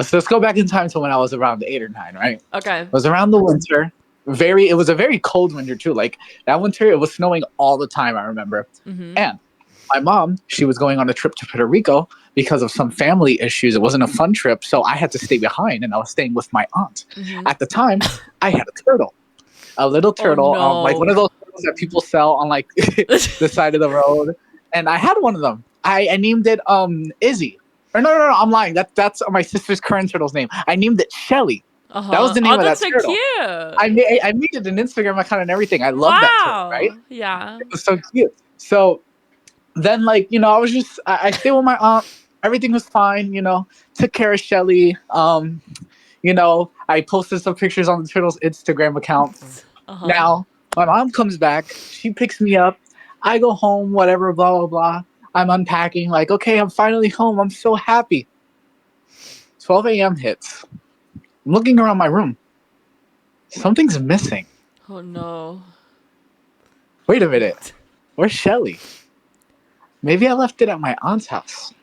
So let's go back in time to when I was around 8 or 9, right? Okay. It was around the winter. It was a very cold winter too. Like that winter, it was snowing all the time, I remember. Mm-hmm. And my mom, she was going on a trip to Puerto Rico because of some family issues. It wasn't a fun trip, so I had to stay behind, and I was staying with my aunt. Mm-hmm. At the time, I had a little Oh turtle, like one no. of those turtles that people sell on like the side of the road. And I had one of them. I named it Izzy. Or no, I'm lying. That's my sister's current turtle's name. I named it Shelly. That was Uh-huh. the Oh, name of that's that so turtle. cute. I made it an Instagram account and everything. I love that turtle, right? Wow. Yeah. It was so cute. So then, like, I was just I stayed with my aunt. Everything was fine, took care of Shelly. I posted some pictures on the turtle's Instagram account. Uh-huh. Now my mom comes back, she picks me up, I go home, whatever, blah blah blah. I'm unpacking, like, okay, I'm finally home. I'm so happy. 12 a.m. hits. I'm looking around my room. Something's missing. Oh no. Wait a minute. Where's Shelly? Maybe I left it at my aunt's house.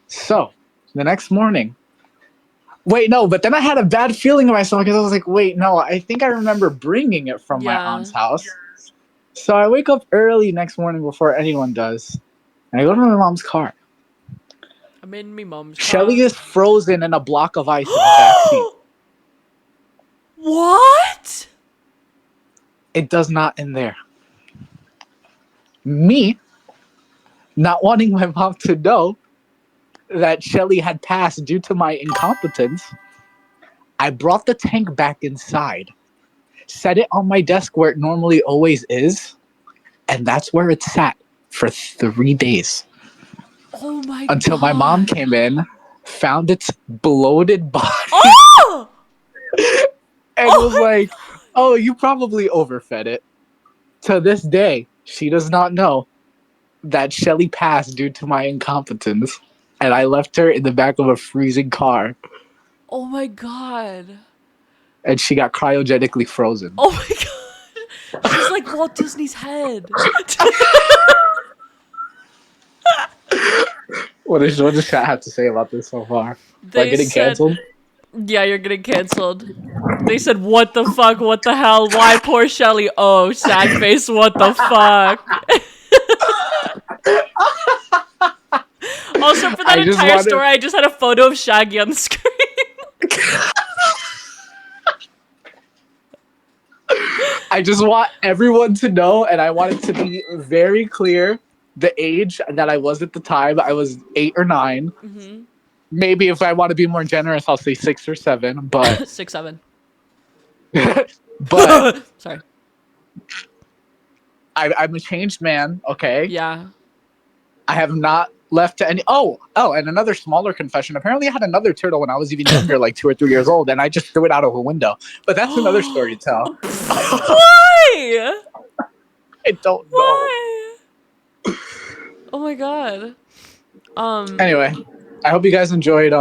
So the next morning, wait, no, but then I had a bad feeling in myself because I was like, wait, no, I think I remember bringing it from my Yeah. aunt's house. So I wake up early next morning before anyone does, and I go to my mom's car. I'm in me mom's Shelly car. is frozen in a block of ice in the back seat. What? It does not end there. Me, not wanting my mom to know that Shelly had passed due to my incompetence, I brought the tank back inside, set it on my desk where it normally always is, and that's where it sat for 3 days. Oh my Until my mom god. came in, found its bloated body, Oh! and Oh was my like, god. oh, you probably overfed it. To this day, she does not know that Shelly passed due to my incompetence, and I left her in the back of a freezing car, Oh my god. and she got cryogenically frozen. Oh my god. She's like Walt Disney's head. What does chat have to say about this so far? Am I They getting said, canceled? yeah, you're getting canceled. They said, what the fuck? What the hell? Why poor Shelly? Oh, sad face. What the fuck? Also, for that I just entire wanted. story, I just had a photo of Shaggy on the screen. I just want everyone to know, and I want it to be very clear the age that I was at the time. I was 8 or 9. Mm-hmm. Maybe if I want to be more generous, I'll say 6 or 7. But 6'7". but Sorry. I'm a changed man. Okay, Yeah. I have not left to any. Oh, and another smaller confession. Apparently, I had another turtle when I was even younger, like 2 or 3 years old, and I just threw it out of a window. But that's another story to tell. Why? I don't know. Why? Oh my god. Anyway, I hope you guys enjoyed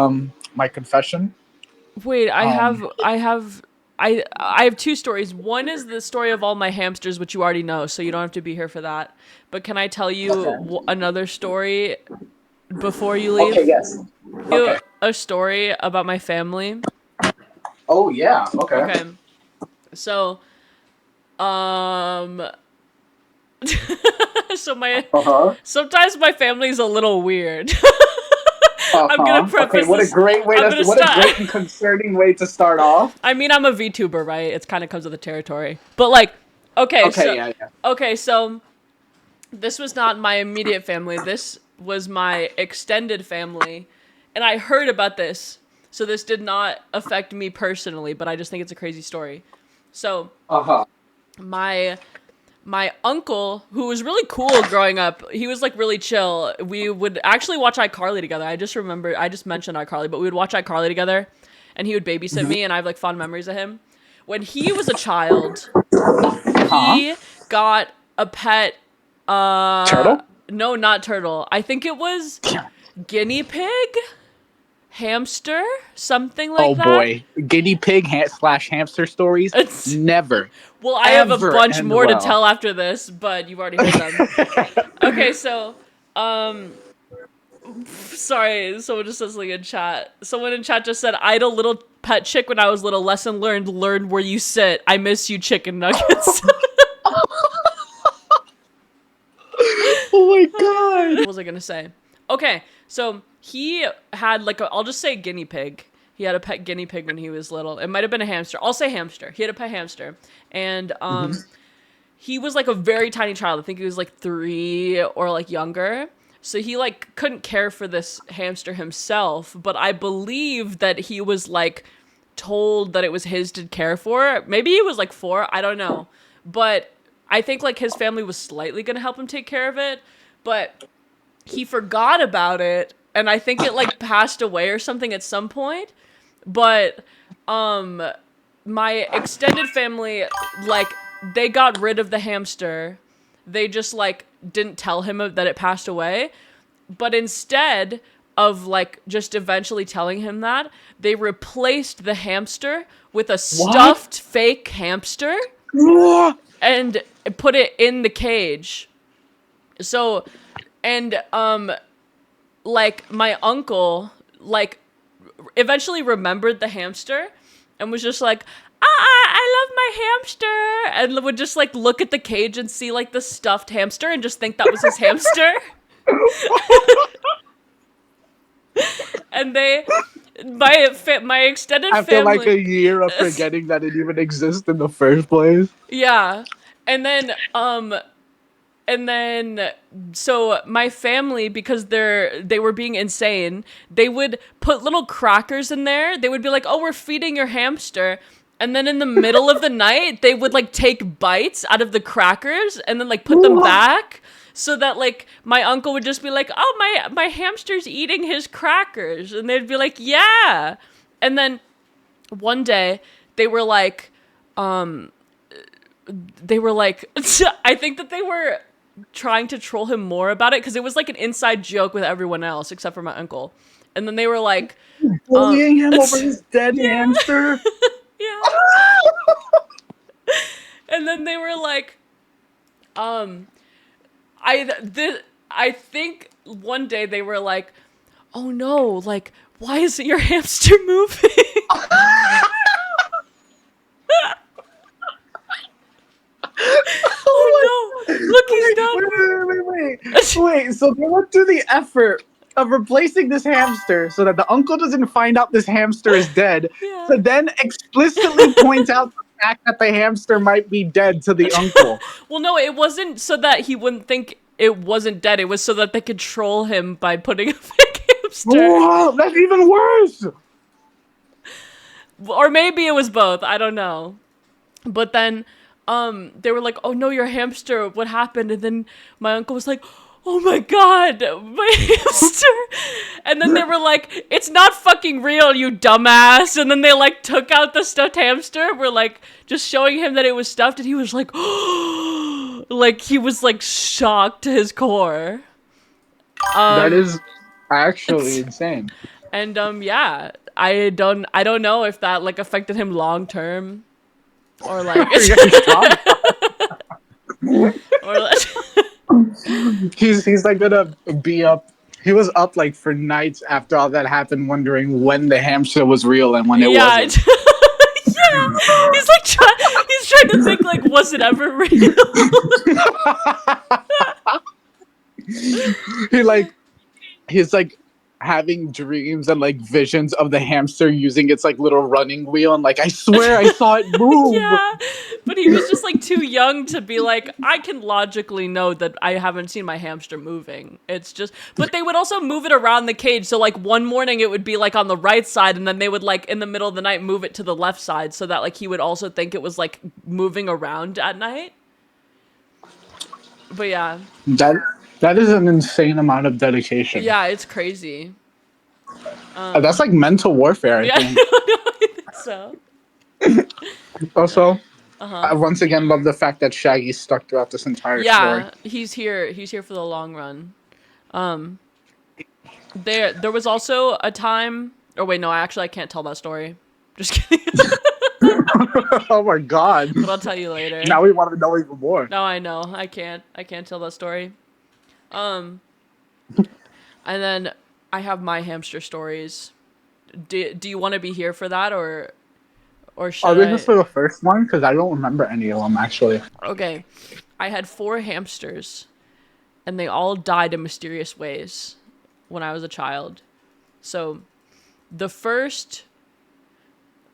my confession. Wait, Um, I have two stories. One is the story of all my hamsters, which you already know, so you don't have to be here for that. But can I tell you okay. another story before you Okay. leave? Yes. You Okay. a story about my family. Oh yeah. Okay. Okay. So, um so my Uh huh. sometimes my family is a little weird. Uh I'm gonna huh. Okay. preface What a this. great way I'm to. gonna What a start. great and concerning way to start off. I mean, I'm a VTuber, right? It's kind of comes with the territory. But like, okay, Okay. so Yeah. Yeah. okay, so this was not my immediate family. This was my extended family, and I heard about this. So this did not affect me personally, but I just think it's a crazy story. So Uh huh. my my uncle, who was really cool growing up, he was like really chill. We would actually watch iCarly together. I just mentioned iCarly, but we would watch iCarly together, and he would babysit me, and I have like fond memories of him. When he was a child, Huh? he got a pet. Turtle. No, not turtle. I think it was guinea pig, hamster, something like Oh that. boy, guinea pig slash hamster stories It's never, well, I have a ever bunch end more to well. tell after this, but you've already heard them. Okay, so Sorry, someone just says like in chat. Someone in chat just said, I had a little pet chick when I was little. Lesson learned, learn where you sit. I miss you, chicken nuggets. Oh my god. What was I gonna say? Okay, so he had like I'll just say guinea pig. He had a pet guinea pig when he was little. It might have been a hamster. I'll say hamster. He had a pet hamster. And he was like a very tiny child. I think he was like 3 or like younger. So he like couldn't care for this hamster himself, but I believe that he was like told that it was his to care for. Maybe he was like 4, I don't know. But I think like his family was slightly going to help him take care of it, but he forgot about it and I think it like passed away or something at some point. But my extended family, like, they got rid of the hamster. They just like didn't tell him that it passed away. But instead of like just eventually telling him that, they replaced the hamster with a stuffed fake hamster and put it in the cage. So, and like my uncle like eventually remembered the hamster and was just like, I love my hamster, and would just like look at the cage and see like the stuffed hamster and just think that was his hamster. And my extended After family, like a year of forgetting that it even exists in the first place. yeah, and then so my family, because they were being insane, they would put little crackers in there. They would be like, oh, we're feeding your hamster. And then in the middle of the night, they would like take bites out of the crackers and then like put them back, so that like my uncle would just be like, oh, my hamster's eating his crackers. And they'd be like, yeah. And then one day they were like, I think that they were trying to troll him more about it because it was like an inside joke with everyone else except for my uncle. And then they were like bullying him over his dead hamster. Yeah. And then they were like, I think one day they were like, oh no, like, why isn't your hamster moving? Oh no, look, he's done. Wait, so they went through the effort of replacing this hamster so that the uncle doesn't find out this hamster is dead, Yeah. to then explicitly point out the fact that the hamster might be dead to the uncle. Well, no, it wasn't so that he wouldn't think it wasn't dead. It was so that they could troll him by putting a fake hamster. Whoa, that's even worse. Or maybe it was both. I don't know. But then they were like, oh no, your hamster, what happened? And then my uncle was like, oh my god, my hamster. And then they were like, it's not fucking real, you dumbass. And then they like took out the stuffed hamster. We're like just showing him that it was stuffed, and he was like, like he was like shocked to his core. That is actually insane. And yeah, I don't know if that like affected him long term, or like, or like he's like gonna be up. He was up like for nights after all that happened, wondering when the hamster was real and when it wasn't. Yeah, he's like trying to think like, was it ever real? He's like having dreams and like visions of the hamster using its like little running wheel, and like, I swear I saw it move. Yeah, but he was just like too young to be like, I can logically know that I haven't seen my hamster moving. It's just, but they would also move it around the cage. So like one morning it would be like on the right side, and then they would like in the middle of the night move it to the left side, so that like he would also think it was like moving around at night. But yeah. That is an insane amount of dedication. Yeah, it's crazy. That's like mental warfare, I think. I think so. Also, I once again love the fact that Shaggy's stuck throughout this entire story. Yeah, he's here for the long run. There was also a time. Oh wait, no, I can't tell that story. Just kidding. Oh my god. But I'll tell you later. Now we want to know even more. No, I know. I can't tell that story. And then I have my hamster stories. Do you want to be here for that, or should This is I? for the first one because I don't remember any of them actually. Okay, I had 4 hamsters, and they all died in mysterious ways when I was a child. So, the first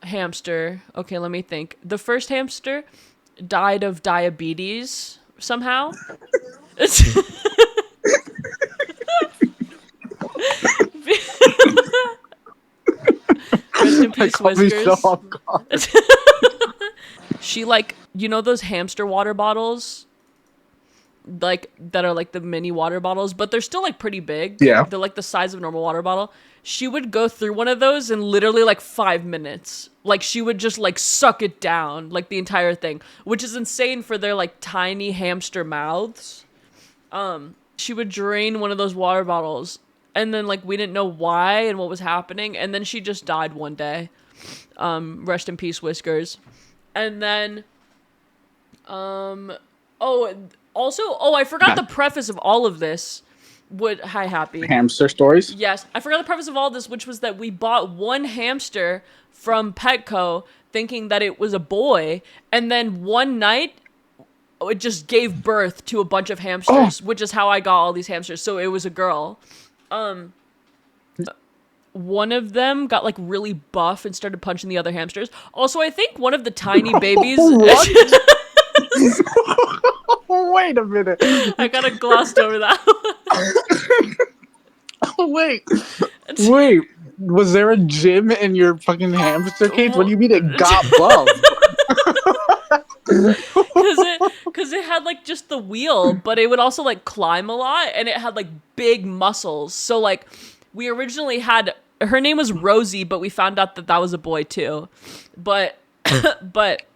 hamster. Okay, let me think. The first hamster died of diabetes somehow. Rest in That peace, caught me so Whiskers. off guard. She like, you know those hamster water bottles, like that are like the mini water bottles, but they're still like pretty big. Yeah. They're like the size of a normal water bottle. She would go through one of those in literally like 5 minutes. Like she would just like suck it down, like the entire thing, which is insane for their like tiny hamster mouths. She would drain one of those water bottles, and then like we didn't know why and what was happening, and then she just died one day. Rest in peace, Whiskers. And then oh, also, I forgot the preface of all of this. Hi, Happy. Hamster stories. Yes, I forgot the preface of all this, which was that we bought one hamster from Petco thinking that it was a boy, and then one night it just gave birth to a bunch of hamsters, which is how I got all these hamsters. So it was a girl. One of them got like really buff and started punching the other hamsters. Also, I think one of the tiny babies. What? Wait a minute. I kind of glossed over that. Wait. Was there a gym in your fucking hamster cage? What do you mean it got buff? Because it had like just the wheel, but it would also like climb a lot, and it had like big muscles. So like we originally had, her name was Rosie, but we found out that was a boy too. But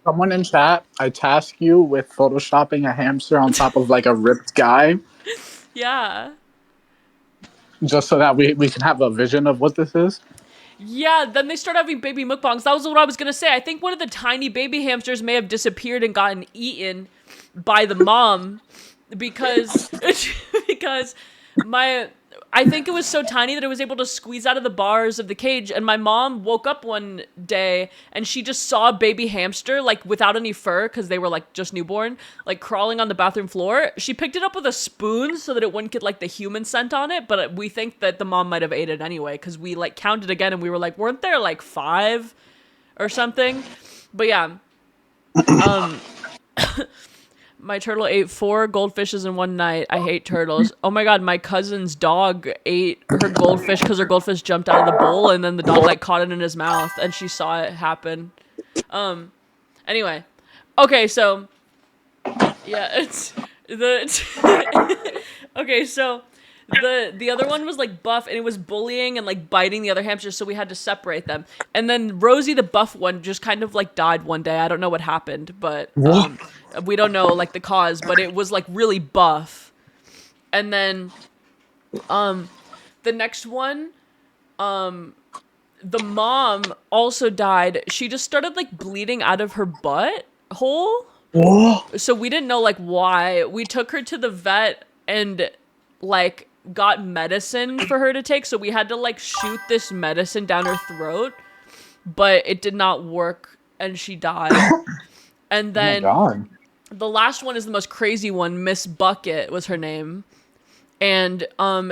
Someone in chat, I task you with photoshopping a hamster on top of like a ripped guy, yeah. just so that we can have a vision of what this is. Yeah, then they started having baby mukbangs. That was what I was gonna say. I think one of the tiny baby hamsters may have disappeared and gotten eaten by the mom because I think it was so tiny that it was able to squeeze out of the bars of the cage, and my mom woke up one day and she just saw a baby hamster, like without any fur because they were like just newborn, like crawling on the bathroom floor. She picked it up with a spoon so that it wouldn't get like the human scent on it, but we think that the mom might have ate it anyway because we like counted again and we were like, weren't there like 5 or something? But yeah. My turtle ate 4 goldfishes in one night. I hate turtles. Oh my god, my cousin's dog ate her goldfish because her goldfish jumped out of the bowl, and then the dog like caught it in his mouth, and she saw it happen. Anyway. Okay, so yeah, it's the okay, so the other one was like buff, and it was bullying and like biting the other hamsters, so we had to separate them. And then Rosie, the buff one, just kind of like died one day. I don't know what happened, but we don't know like the cause, but it was like really buff. And then the next one, the mom also died. She just started like bleeding out of her butt hole. So we didn't know like why. We took her to the vet and like got medicine for her to take, so we had to like shoot this medicine down her throat, but it did not work and she died. And then the last one is the most crazy one. Miss Bucket was her name. And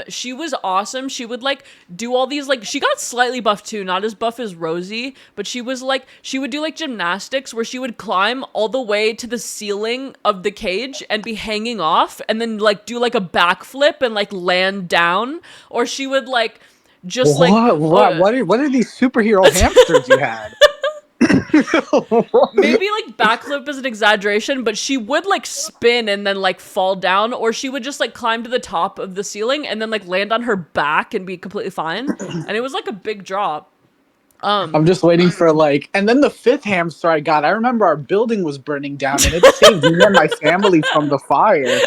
she was awesome. She would like do all these like, she got slightly buff too, not as buff as Rosie, but she was like, she would do like gymnastics where she would climb all the way to the ceiling of the cage and be hanging off, and then like do like a backflip and like land down, or she would like just what? like What are these superhero hamsters you had? Maybe like backflip is an exaggeration, but she would like spin and then like fall down, or she would just like climb to the top of the ceiling and then like land on her back and be completely fine. And it was like a big drop. I'm just waiting for like, and then the 5th hamster I got, I remember our building was burning down and it saved me and my family from the fire.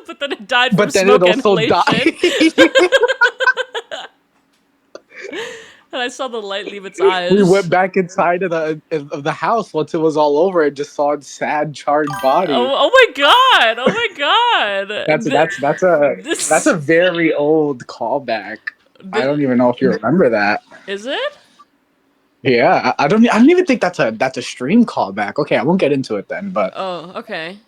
But then it died from smoke inhalation. Died. I saw the light leave its We eyes. went back inside of the house once it was all over and just saw its sad, charred body. Oh my god! Oh my god! That's a very old callback. I don't even know if you remember that. Is it? Yeah, I don't even think that's a stream callback. Okay, I won't get into it then, but Oh, okay.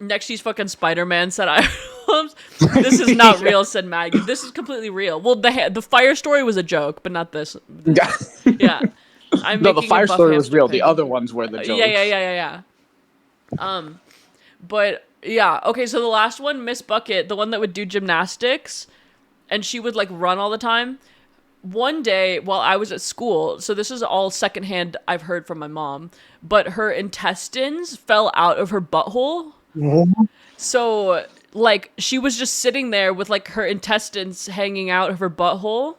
Next she's fucking Spider-Man said I this is not real, said Maggie. This is completely real. Well, the fire story was a joke, but not this. Yeah. I'm no, the making a fire buff story was hamster real. pig. The other ones were the jokes. Yeah. But yeah, okay, so the last one, Miss Bucket, the one that would do gymnastics, and she would like run all the time. One day while I was at school, so this is all secondhand I've heard from my mom, but her intestines fell out of her butthole. So like she was just sitting there with like her intestines hanging out of her butthole,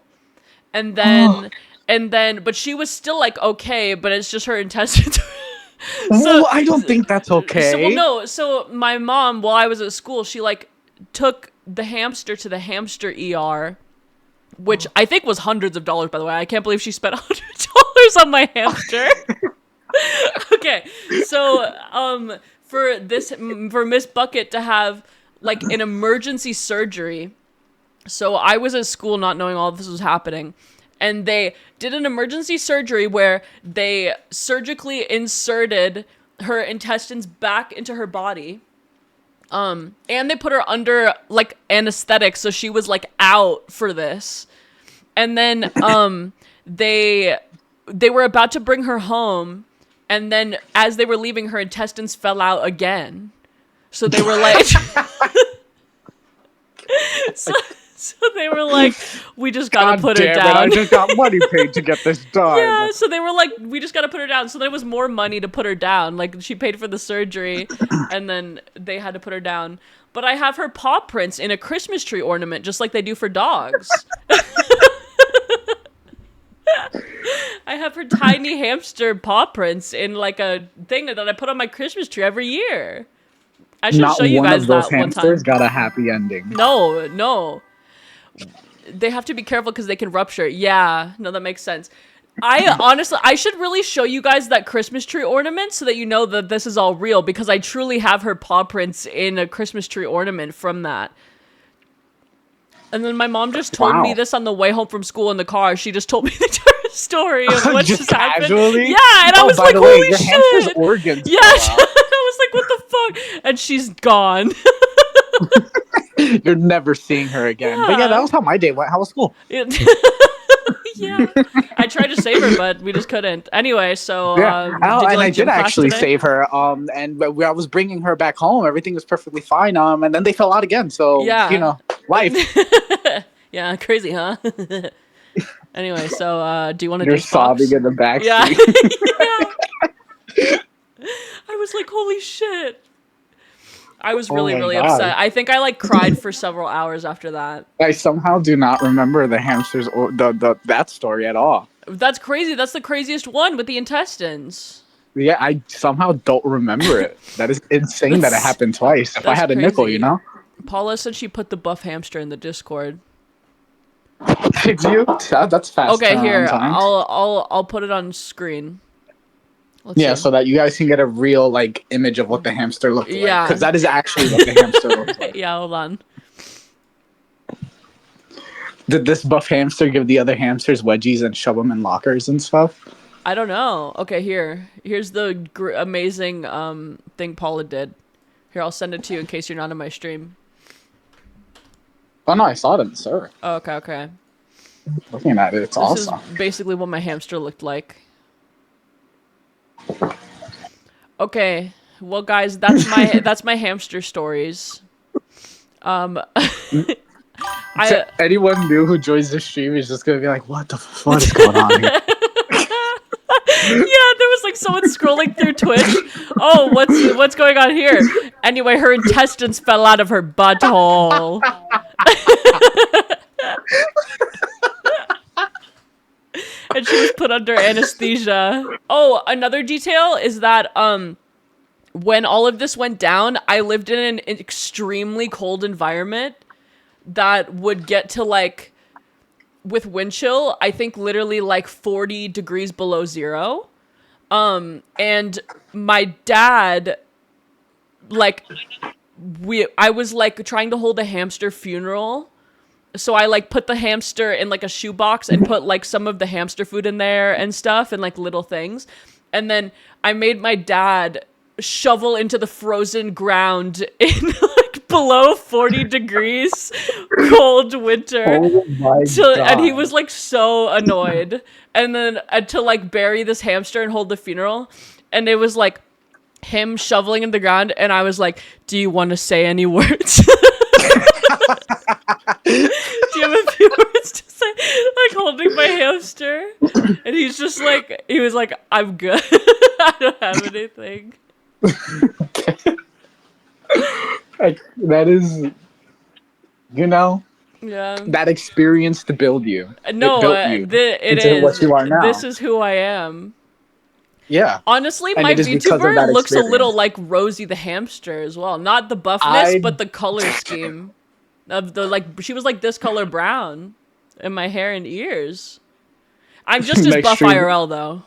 and then but she was still like okay, but it's just her intestines. So I don't think that's okay. So my mom, while I was at school, she like took the hamster to the hamster ER, which I think was hundreds of dollars, by the way. I can't believe she spent $100 on my hamster. Okay, so for Miss Bucket to have like an emergency surgery. So I was at school not knowing all this was happening, and they did an emergency surgery where they surgically inserted her intestines back into her body. And they put her under like anesthetic, so she was like out for this. And then they were about to bring her home, and then as they were leaving, her intestines fell out again. So they were like so they were like, we just gotta put her down. I just got money paid to get this done. Yeah, so they were like, we just gotta put her down. So there was more money to put her down. Like, she paid for the surgery, and then they had to put her down. But I have her paw prints in a Christmas tree ornament, just like they do for dogs. I have her tiny hamster paw prints in like a thing that I put on my Christmas tree every year. I should show you guys that one time. Not one of those hamsters got a happy ending. No. They have to be careful because they can rupture. Yeah, no, that makes sense. I should really show you guys that Christmas tree ornament so that you know that this is all real, because I truly have her paw prints in a Christmas tree ornament from that. And then my mom just told me this on the way home from school in the car. She just told me the entire story of what just happened. Casually? Yeah, and I was like, holy your shit. Hamster's organs. Yeah, I was like, what the fuck? And she's gone. You're never seeing her again. Yeah. But yeah, that was how my day went. How was school? Yeah. I tried to save her, but we just couldn't. Anyway, so I did actually save her. And I was bringing her back home. Everything was perfectly fine. And then they fell out again. So life. Yeah, crazy, huh? Anyway, so do you want to? You're sobbing in the backseat. Yeah. I was like, holy shit. I was really upset. I think I like cried for several hours after that. I somehow do not remember the hamsters or that story at all. That's crazy. That's the craziest one with the intestines. Yeah, I somehow don't remember it. That is insane that it happened twice. If I had a nickel, you know? Paula said she put the buff hamster in the Discord. Did you? That's fast. Okay, here. I'll put it on screen. Let's see. So that you guys can get a real like image of what the hamster looked like. Yeah, because that is actually what the hamster looked like. Yeah, hold on. Did this buff hamster give the other hamsters wedgies and shove them in lockers and stuff? I don't know. Okay, here's the amazing thing Paula did. Here, I'll send it to you in case you're not in my stream. Oh no, I saw it in the server. Oh, okay. Looking at it, it's awesome. This is basically what my hamster looked like. Okay, well, guys, that's my hamster stories. Anyone new who joins the stream is just gonna be like, "What the fuck is going on here?" Yeah, there was like someone scrolling through Twitch. Oh, what's going on here? Anyway, her intestines fell out of her butthole. And she was put under anesthesia. Oh, another detail is that when all of this went down, I lived in an extremely cold environment that would get to like with wind chill, I think literally like 40 degrees below zero. And my dad, like, I was like trying to hold a hamster funeral. So I like put the hamster in like a shoebox and put like some of the hamster food in there and stuff and like little things. And then I made my dad shovel into the frozen ground in like below 40 degrees cold winter. Oh my And he God. was like so annoyed. And then to like bury this hamster and hold the funeral. And it was like him shoveling in the ground. And I was like, do you want to say any words? Do you have a few words to say? Like holding my hamster. And he was like, I'm good. I don't have anything. Like, that is, Yeah. that experience to build you. No, it built you it into what is. you are now. This is who I am. Yeah. Honestly, And my it is because of VTuber that looks a little experience. like Rosie the hamster as well. Not the buffness, I- but the color scheme. Of the like, she was like this color brown in my hair and ears. I'm just as buff Extreme- IRL though.